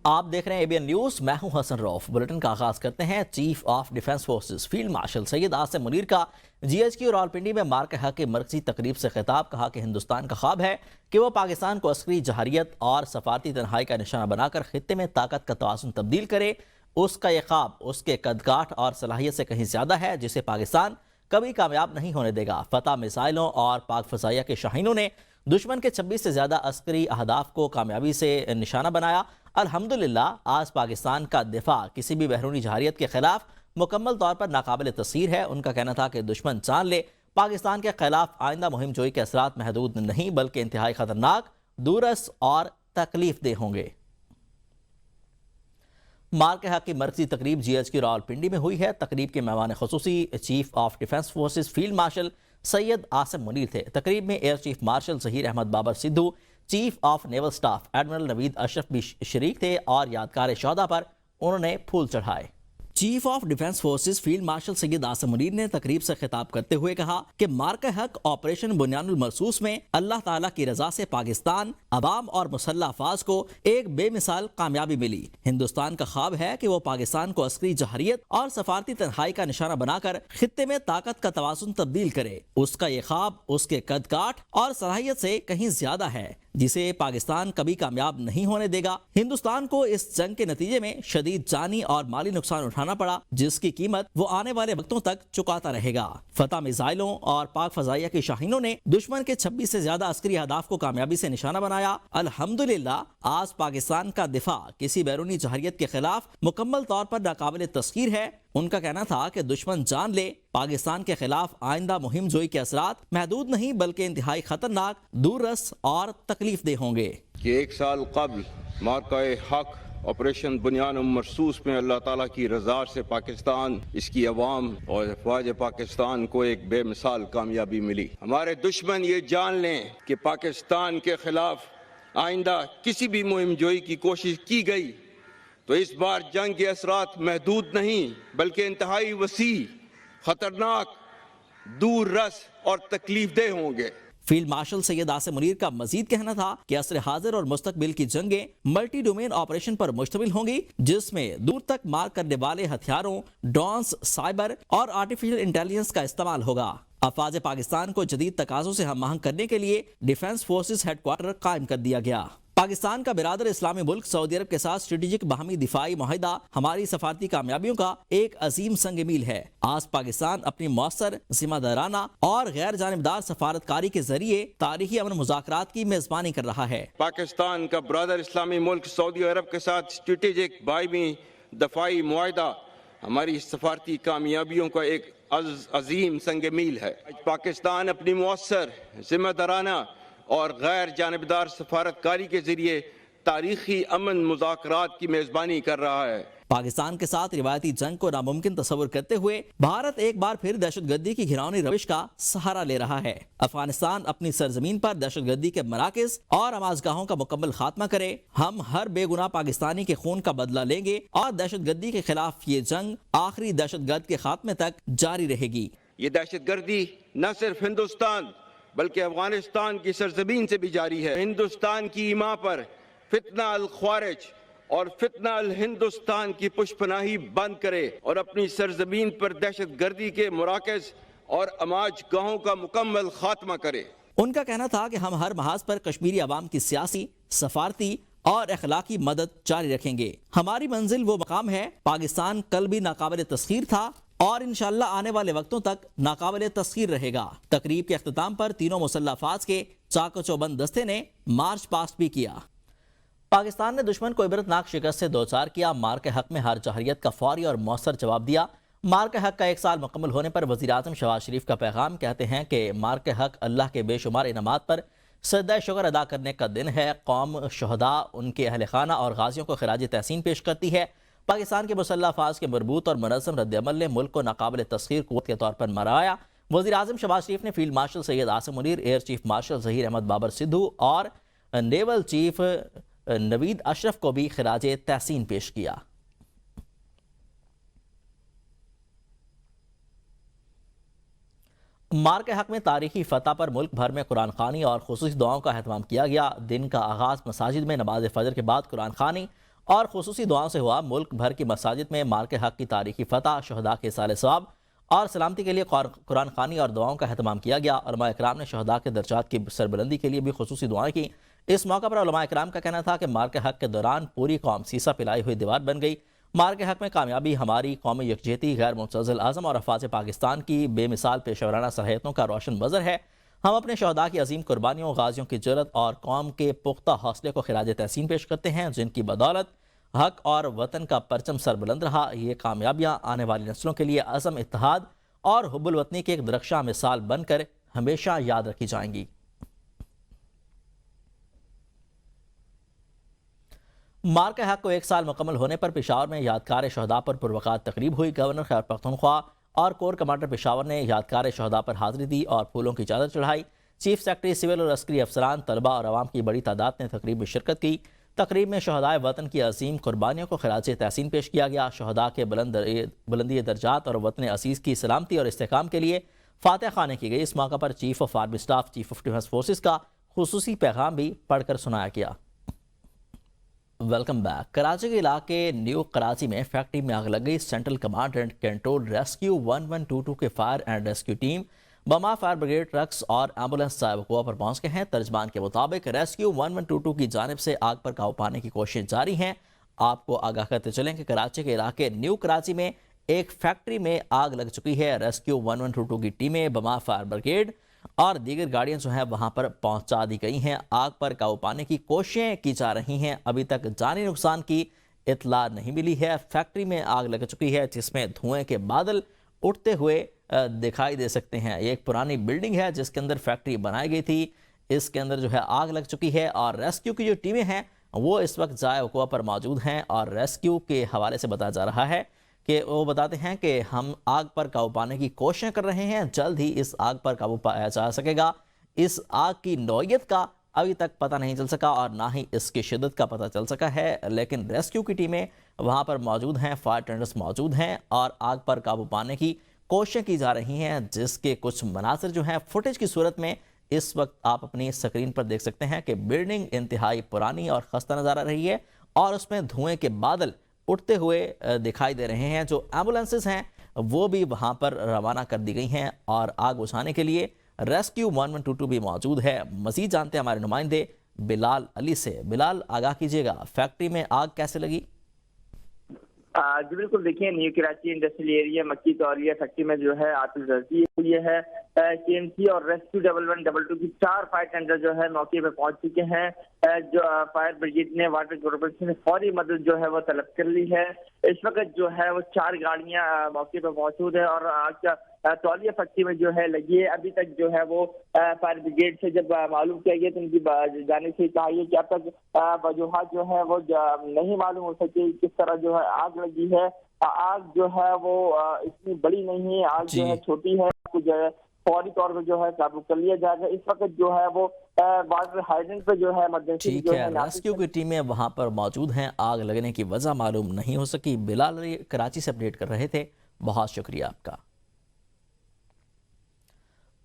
آپ دیکھ رہے ہیں ABN نیوز، میں ہوں حسن روف۔ بلیٹن کا آغاز کرتے ہیں۔ Chief of defence forces field marshal Syed Asim Munir کا GHQ راولپنڈی میں مارکہ حق کی مرکزی تقریب سے خطاب۔ کہا کہ ہندوستان کا خواب ہے کہ وہ پاکستان کو عسکری جہریت اور سفارتی تنہائی کا نشانہ بنا کر خطے میں طاقت کا توازن تبدیل کرے۔ اس کا یہ خواب اس کے قد کاٹ اور صلاحیت سے کہیں زیادہ ہے، جسے پاکستان کبھی کامیاب نہیں ہونے دے گا۔ فتح میزائلوں اور پاک فضائیہ کے شاہینوں نے دشمن کے 26 سے زیادہ عسکری اہداف کو کامیابی سے نشانہ بنایا۔ الحمدللہ آج پاکستان کا دفاع کسی بھی بیرونی جہریت کے خلاف مکمل طور پر ناقابل تسخیر ہے۔ ان کا کہنا تھا کہ دشمن جان لے پاکستان کے خلاف آئندہ مہم جوئی کے اثرات محدود نہیں بلکہ انتہائی خطرناک، دورس اور تکلیف دہ ہوں گے۔ مارکہ حق کی مرکزی تقریب GHQ راولپنڈی میں ہوئی ہے۔ تقریب کے مہمان خصوصی chief of defence forces field marshal Syed Asim Munir تھے۔ تقریب میں air chief marshal Zaheer Ahmed Babar Sidhu, chief of naval staff admiral Naveed Ashraf بھی شریک تھے اور یادگار شہداء پر انہوں نے پھول چڑھائے۔ Chief of defence forces field marshal Syed Asim Munir نے تقریب سے خطاب کرتے ہوئے کہا کہ مارکہ حق آپریشن بنیان المرصوص میں اللہ تعالیٰ کی رضا سے پاکستان عوام اور مسلح افواج کو ایک بے مثال کامیابی ملی۔ ہندوستان کا خواب ہے کہ وہ پاکستان کو عسکری جہریت اور سفارتی تنہائی کا نشانہ بنا کر خطے میں طاقت کا توازن تبدیل کرے۔ اس کا یہ خواب اس کے قد کاٹ اور صلاحیت سے کہیں زیادہ ہے، جسے پاکستان کبھی کامیاب نہیں ہونے دے گا۔ ہندوستان کو اس جنگ کے نتیجے میں شدید جانی اور مالی نقصان اٹھانا پڑا، جس کی قیمت وہ آنے والے وقتوں تک چکاتا رہے گا۔ فتح میزائلوں اور پاک فضائیہ کی شاہینوں نے دشمن کے 26 سے زیادہ عسکری اہداف کو کامیابی سے نشانہ بنایا۔ الحمدللہ آج پاکستان کا دفاع کسی بیرونی جہریت کے خلاف مکمل طور پر ناقابل تسخیر ہے۔ ان کا کہنا تھا کہ دشمن جان لے پاکستان کے خلاف آئندہ مہم جوئی کے اثرات محدود نہیں بلکہ انتہائی خطرناک، دورس اور تکلیف دہ ہوں گے۔ کہ 1 سال قبل مارکہ حق آپریشن بنیان مرصوص میں اللہ تعالیٰ کی رضا سے پاکستان، اس کی عوام اور افواج پاکستان کو ایک بے مثال کامیابی ملی۔ ہمارے دشمن یہ جان لیں کہ پاکستان کے خلاف آئندہ کسی بھی مہم جوئی کی کوشش کی گئی تو اس بار جنگ کے اثرات محدود نہیں بلکہ انتہائی وسیع، خطرناک، دور رس اور تکلیف دہ ہوں گے۔ فیلڈ مارشل سید عاصم منیر کا مزید کہنا تھا کہ عصر حاضر اور مستقبل کی جنگیں ملٹی ڈومین آپریشن پر مشتمل ہوں گی، جس میں دور تک مار کرنے والے ہتھیاروں، ڈرونز، سائبر اور آرٹیفیشل انٹیلیجنس کا استعمال ہوگا۔ افواج پاکستان کو جدید تقاضوں سے ہم آہنگ کرنے کے لیے ڈیفنس فورسز ہیڈ کوارٹر قائم کر دیا گیا۔ پاکستان کا برادر اسلامی ملک سعودی عرب کے ساتھ اسٹریٹجک باہمی دفاعی معاہدہ ہماری سفارتی کامیابیوں کا ایک عظیم سنگ میل ہے۔ آج پاکستان اپنی مؤثر، ذمہ دارانہ اور غیر جانبدار سفارتکاری کے ذریعے تاریخی امن مذاکرات کی میزبانی کر رہا ہے۔ پاکستان کا برادر اسلامی ملک سعودی عرب کے ساتھ اسٹریٹجک باہمی دفاعی معاہدہ ہماری سفارتی کامیابیوں کا ایک عظیم سنگ میل ہے۔ پاکستان اپنی مؤثر، ذمہ دارانہ اور غیر جانبدار سفارتکاری کے ذریعے تاریخی امن مذاکرات کی میزبانی کر رہا ہے۔ پاکستان کے ساتھ روایتی جنگ کو ناممکن تصور کرتے ہوئے بھارت ایک بار پھر دہشت گردی کی گھناؤنی روش کا سہارا لے رہا ہے۔ افغانستان اپنی سرزمین پر دہشت گردی کے مراکز اور آمازگاہوں کا مکمل خاتمہ کرے۔ ہم ہر بے گناہ پاکستانی کے خون کا بدلہ لیں گے اور دہشت گردی کے خلاف یہ جنگ آخری دہشت گرد کے خاتمے تک جاری رہے گی۔ یہ دہشت گردی نہ صرف ہندوستان بلکہ افغانستان کی سرزمین سے بھی جاری ہے۔ ہندوستان کی ایما پر فتنہ الخوارج اور فتنہ الہندوستان کی پشپناہی بند کرے اور اپنی سرزمین پر دہشت گردی کے مراکز اور آماج گاہوں کا مکمل خاتمہ کرے۔ ان کا کہنا تھا کہ ہم ہر محاذ پر کشمیری عوام کی سیاسی، سفارتی اور اخلاقی مدد جاری رکھیں گے۔ ہماری منزل وہ مقام ہے۔ پاکستان کل بھی ناقابل تسخیر تھا اور انشاءاللہ آنے والے وقتوں تک ناقابل تسخیر رہے گا۔ تقریب کے اختتام پر تینوں مسلح افواج کے چاق و چوبند دستے نے مارچ پاسٹ بھی کیا۔ پاکستان نے دشمن کو عبرتناک شکست سے دوچار کیا۔ مارکہ حق میں ہر جہریت کا فوری اور مؤثر جواب دیا۔ مارکہ حق کا 1 سال مکمل ہونے پر وزیر اعظم شہباز شریف کا پیغام، کہتے ہیں کہ مارکہ حق اللہ کے بے شمار انعامات پر سجدہ شکر ادا کرنے کا دن ہے۔ قوم، شہداء، ان کے اہل خانہ اور غازیوں کو خراج تحسین پیش کرتی ہے۔ پاکستان کے مسلح افواج کے مربوط اور منظم رد عمل نے ملک کو ناقابل تسخیر قوت کے طور پر مرایا۔ وزیر اعظم شہباز شریف نے field marshal Syed Asim Munir, air chief marshal Zaheer Ahmed Babar Sidhu اور نیول چیف نوید اشرف کو بھی خراج تحسین پیش کیا۔ مارکہ حق میں تاریخی فتح پر ملک بھر میں قرآن خوانی اور خصوصی دعاؤں کا اہتمام کیا گیا۔ دن کا آغاز مساجد میں نماز فجر کے بعد قرآن خوانی اور خصوصی دعاؤں سے ہوا۔ ملک بھر کی مساجد میں مارک حق کی تاریخی فتح، شہداء کے سال ثواب اور سلامتی کے لیے قرآن خوانی اور دعاؤں کا اہتمام کیا گیا۔ علماء اکرام نے شہداء کے درجات کی سربلندی کے لیے بھی خصوصی دعائیں کی۔ اس موقع پر علماء اکرام کا کہنا تھا کہ مارک حق کے دوران پوری قوم سیسا پلائی ہوئی دیوار بن گئی۔ مارک حق میں کامیابی ہماری قومی یکجہتی، غیر متزلزل عزم اور افواج پاکستان کی بے مثال پیشہ ورانہ صلاحیتوں کا روشن منظر ہے۔ ہم اپنے شہداء کی عظیم قربانیوں، غازیوں کی جرأت اور قوم کے پختہ حوصلے کو خراج تحسین پیش کرتے ہیں، جن کی بدولت حق اور وطن کا پرچم سر بلند رہا۔ یہ کامیابیاں آنے والی نسلوں کے لیے عزم، اتحاد اور حب الوطنی کی ایک درخشاں مثال بن کر ہمیشہ یاد رکھی جائیں گی۔ مارک حق کو 1 سال مکمل ہونے پر پشاور میں یادگار شہداء پر پروقار تقریب ہوئی۔ گورنر خیبر پختونخوا اور کور کمانڈر پشاور نے یادگار شہداء پر حاضری دی اور پھولوں کی چادر چڑھائی۔ چیف سیکرٹری سول اور عسکری افسران، طلباء اور عوام کی بڑی تعداد نے تقریب میں شرکت کی۔ تقریب میں شہدائے وطن کی عظیم قربانیوں کو خراج تحسین پیش کیا گیا۔ شہداء کے بلندی درجات اور وطن عزیز کی سلامتی اور استحکام کے لیے فاتح خوانی کی گئی۔ اس موقع پر chief of army staff, chief of defence forces کا خصوصی پیغام بھی پڑھ کر سنایا گیا۔ Welcome back. کراچی کے علاقے نیو کراچی میں فیکٹری میں آگ لگ گئی۔ Central command and control rescue 1122 کے فائر اینڈ ریسکیو ٹیم، بما فائر بریگیڈ ٹرکس اور ایمبولینس وقوع پر پہنچ گئے ہیں۔ ترجمان کے مطابق ریسکیو 1122 کی جانب سے آگ پر قابو پانے کی کوششیں جاری ہیں۔ آپ کو آگاہ کرتے چلیں کہ کراچی کے علاقے نیو کراچی میں ایک فیکٹری میں آگ لگ چکی ہے۔ ریسکیو 1122 کی ٹیمیں، بما فائر بریگیڈ اور دیگر گاڑیاں جو ہیں وہاں پر پہنچا دی گئی ہیں۔ آگ پر قابو پانے کی کوششیں کی جا رہی ہیں۔ ابھی تک جانی نقصان کی اطلاع نہیں ملی ہے۔ فیکٹری میں آگ لگ چکی ہے جس میں دھوئیں کے بادل اٹھتے ہوئے دکھائی دے سکتے ہیں۔ یہ ایک پرانی بلڈنگ ہے جس کے اندر فیکٹری بنائی گئی تھی، اس کے اندر جو ہے آگ لگ چکی ہے اور ریسکیو کی جو ٹیمیں ہیں وہ اس وقت جائے وقوع پر موجود ہیں۔ اور ریسکیو کے حوالے سے بتایا جا رہا ہے کہ وہ بتاتے ہیں کہ ہم آگ پر قابو پانے کی کوششیں کر رہے ہیں، جلد ہی اس آگ پر قابو پایا جا سکے گا۔ اس آگ کی نوعیت کا ابھی تک پتہ نہیں چل سکا اور نہ ہی اس کی شدت کا پتہ چل سکا ہے، لیکن ریسکیو کی ٹیمیں وہاں پر موجود ہیں، فائر ٹینڈرز موجود ہیں اور آگ پر قابو پانے کی کوششیں کی جا رہی ہیں، جس کے کچھ مناظر جو ہیں فوٹیج کی صورت میں اس وقت آپ اپنی اسکرین پر دیکھ سکتے ہیں کہ بلڈنگ انتہائی پرانی اور خستہ نظر آ رہی ہے اور اس میں دھوئیں کے بادل اٹھتے ہوئے دکھائی دے رہے ہیں۔ جو ایمبولینسز ہیں وہ بھی وہاں پر روانہ کر دی گئی ہیں اور آگ بجھانے کے لیے ریسکیو 1122 بھی موجود ہے۔ مزید جانتے ہیں ہمارے نمائندے بلال علی سے۔ بلال، آگاہ کیجیے گا، فیکٹری میں آگ کیسے لگی؟ جی بالکل، دیکھیں نیو کراچی انڈسٹریل ایریا مکی تولیہ فیکٹری میں جو ہے آتش زدگی ہوئی ہے۔ KMC اور ریسکیو 1122 کی 4 فائر ٹینڈر جو ہے موقع پہ پہنچ چکے ہیں۔ جو فائر بریگیڈ نے، واٹر کارپوریشن نے فوری مدد جو ہے وہ طلب کر لی ہے۔ اس وقت جو ہے وہ 4 گاڑیاں موقع پہ موجود ہیں اور آگ کا تولیہ فیکٹری میں جو ہے لگی ہے۔ ابھی تک جو ہے وہ فائر بریگیڈ سے جب معلوم کیا گیا تو ان کی جانب سے کہا کہ اب تک وجوہات جو ہے وہ نہیں معلوم ہو سکے کس طرح جو ہے آگ لگی ہے۔ آگ جو ہے وہ اتنی بڑی نہیں ہے، آگ جو ہے چھوٹی ہے، کچھ فوری طور پہ جو ہے قابو کر لیا جائے گا۔ اس وقت جو ہے وہ واٹر ہائیڈرنٹ پہ جو ہے مدنسی ٹھیک ہے، ریسکیو کی ٹیمیں وہاں پر موجود ہیں۔ آگ لگنے کی وجہ معلوم نہیں ہو سکی۔ بلال علی کراچی سے اپڈیٹ کر رہے تھے، بہت شکریہ آپ کا۔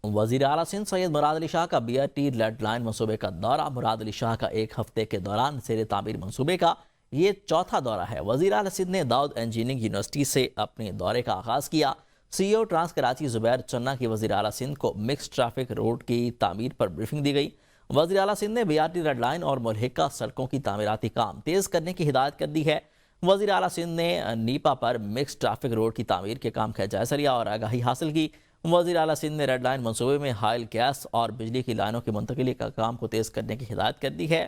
وزیر اعلیٰ سندھ سید مراد علی شاہ کا BRT ریڈ لائن منصوبے کا دورہ۔ مراد علی شاہ کا 1 ہفتے کے دوران زیر تعمیر منصوبے کا یہ 4تھا دورہ ہے۔ وزیر اعلیٰ سندھ نے داؤد انجینئرنگ یونیورسٹی سے اپنے دورے کا آغاز کیا۔ CEO ٹرانس کراچی زبیر چنہ کی وزیر اعلیٰ سندھ کو مکس ٹریفک روڈ کی تعمیر پر بریفنگ دی گئی۔ وزیر اعلیٰ سندھ نے BRT ریڈ لائن اور ملحقہ سڑکوں کی تعمیراتی کام تیز کرنے کی ہدایت کر دی ہے۔ وزیر اعلیٰ سندھ نے نیپا پر مکس ٹریفک روڈ کی تعمیر کے کام کا جائزہ لیا اور آگاہی حاصل کی۔ وزیر اعلیٰ سندھ نے ریڈ لائن منصوبے میں حائل گیس اور بجلی کی لائنوں کی منتقلی کا کام کو تیز کرنے کی ہدایت کر دی ہے۔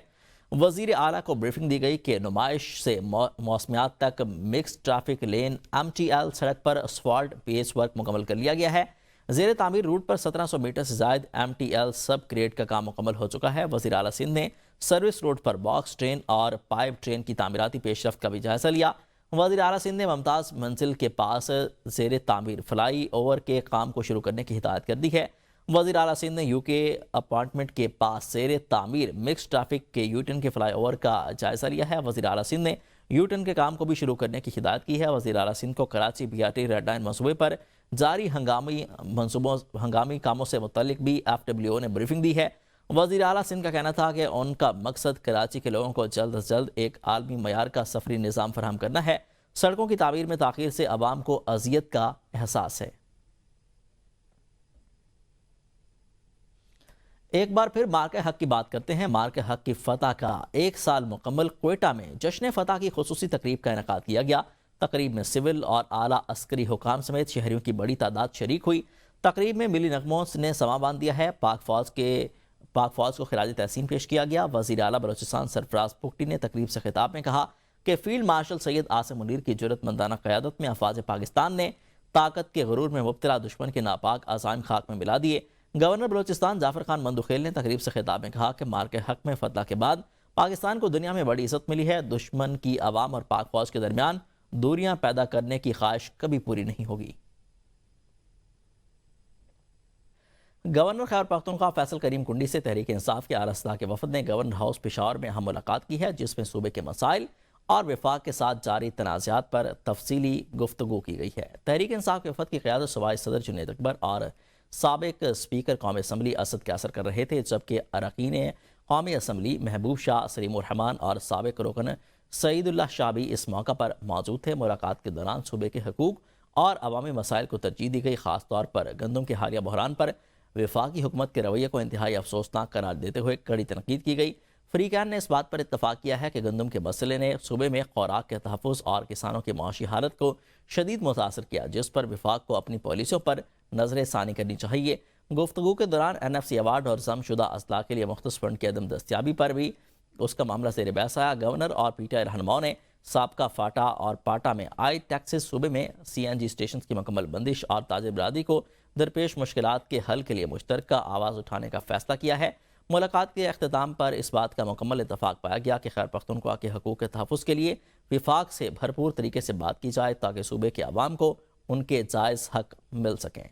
وزیر اعلیٰ کو بریفنگ دی گئی کہ نمائش سے موسمیات تک مکس ٹریفک لین MTL سڑک پر اسفالٹ پیچ ورک مکمل کر لیا گیا ہے۔ زیر تعمیر روٹ پر 1700 میٹر سے زائد MTL سب گریڈ کا کام مکمل ہو چکا ہے۔ وزیر اعلیٰ سندھ نے service road per box train اور پائپ ٹرین کی تعمیراتی پیش رفت کا بھی جائزہ لیا۔ وزیر اعلیٰ سندھ نے ممتاز منزل کے پاس زیر تعمیر فلائی اوور کے کام کو شروع کرنے کی ہدایت کر دی ہے۔ وزیر اعلیٰ سندھ نے UK اپارٹمنٹ کے پاس زیر تعمیر مکس ٹریفک کے یوٹرن کے فلائی اوور کا جائزہ لیا ہے۔ وزیر اعلیٰ سندھ نے یوٹرن کے کام کو بھی شروع کرنے کی ہدایت کی ہے۔ وزیر اعلیٰ سندھ کو کراچی BRT ریڈ لائن منصوبے پر جاری ہنگامی کاموں سے متعلق بھی FWO نے بریفنگ دی ہے۔ وزیر اعلیٰ سندھ کا کہنا تھا کہ ان کا مقصد کراچی کے لوگوں کو جلد از جلد ایک عالمی معیار کا سفری نظام فراہم کرنا ہے۔ سڑکوں کی تعمیر میں تاخیر سے عوام کو اذیت کا احساس ہے۔ ایک بار پھر مارکہ حق کی بات کرتے ہیں۔ مارکہ حق کی فتح کا 1 سال مکمل کوئٹہ میں جشن فتح کی خصوصی تقریب کا انعقاد کیا گیا۔ تقریب میں سول اور اعلیٰ عسکری حکام سمیت شہریوں کی بڑی تعداد شریک ہوئی۔ تقریب میں ملی نغموں نے سماں باندھ دیا ہے۔ پاک فوج کو خراج تحسین پیش کیا گیا۔ وزیر اعلیٰ بلوچستان سرفراز پکٹی نے تقریب سے خطاب میں کہا کہ فیلڈ مارشل سید عاصم منیر کی جرأت مندانہ قیادت میں افواج پاکستان نے طاقت کے غرور میں مبتلا دشمن کے ناپاک عزائم خاک میں ملا دیے۔ گورنر بلوچستان ظافر خان مندوخیل نے تقریب سے خطاب میں کہا کہ مارکہ حق میں فتح کے بعد پاکستان کو دنیا میں بڑی عزت ملی ہے۔ دشمن کی عوام اور پاک فوج کے درمیان دوریاں پیدا کرنے کی خواہش کبھی پوری نہیں ہوگی۔ گورنر خیبر پختونخوا فیصل کریم کنڈی سے تحریک انصاف کے اعلیٰ اصلاح کے وفد نے گورنر ہاؤس پشاور میں اہم ملاقات کی ہے، جس میں صوبے کے مسائل اور وفاق کے ساتھ جاری تنازعات پر تفصیلی گفتگو کی گئی ہے۔ تحریک انصاف کے وفد کی قیادت صوبائی صدر جنید اکبر اور سابق اسپیکر قومی اسمبلی اسد کیسر کر رہے تھے، جبکہ اراکین قومی اسمبلی محبوب شاہ، سلیم الرحمان اور سابق رکن سعید اللہ شاہ بھی اس موقع پر موجود تھے۔ ملاقات کے دوران صوبے کے حقوق اور عوامی مسائل کو ترجیح دی گئی، خاص طور پر گندم کے حالیہ بحران پر وفاقی حکومت کے رویے کو انتہائی افسوسناک قرار دیتے ہوئے کڑی تنقید کی گئی۔ فریقین نے اس بات پر اتفاق کیا ہے کہ گندم کے مسئلے نے صوبے میں خوراک کے تحفظ اور کسانوں کی معاشی حالت کو شدید متاثر کیا، جس پر وفاق کو اپنی پالیسیوں پر نظر ثانی کرنی چاہیے۔ گفتگو کے دوران NFC ایوارڈ اور ضم شدہ اضلاع کے لیے مختص فنڈ کی عدم دستیابی پر بھی اس کا معاملہ زیر بحث آیا۔ گورنر اور PTI رہنماؤں نے سابقہ فاٹا اور پاٹا میں عائد ٹیکسز، صوبے میں CNG اسٹیشنز کی مکمل بندش اور تاجر برادری کو درپیش مشکلات کے حل کے لیے مشترکہ آواز اٹھانے کا فیصلہ کیا ہے۔ ملاقات کے اختتام پر اس بات کا مکمل اتفاق پایا گیا کہ خیبر پختونخوا کے حقوق کے تحفظ کے لیے وفاق سے بھرپور طریقے سے بات کی جائے تاکہ صوبے کے عوام کو ان کے جائز حق مل سکیں۔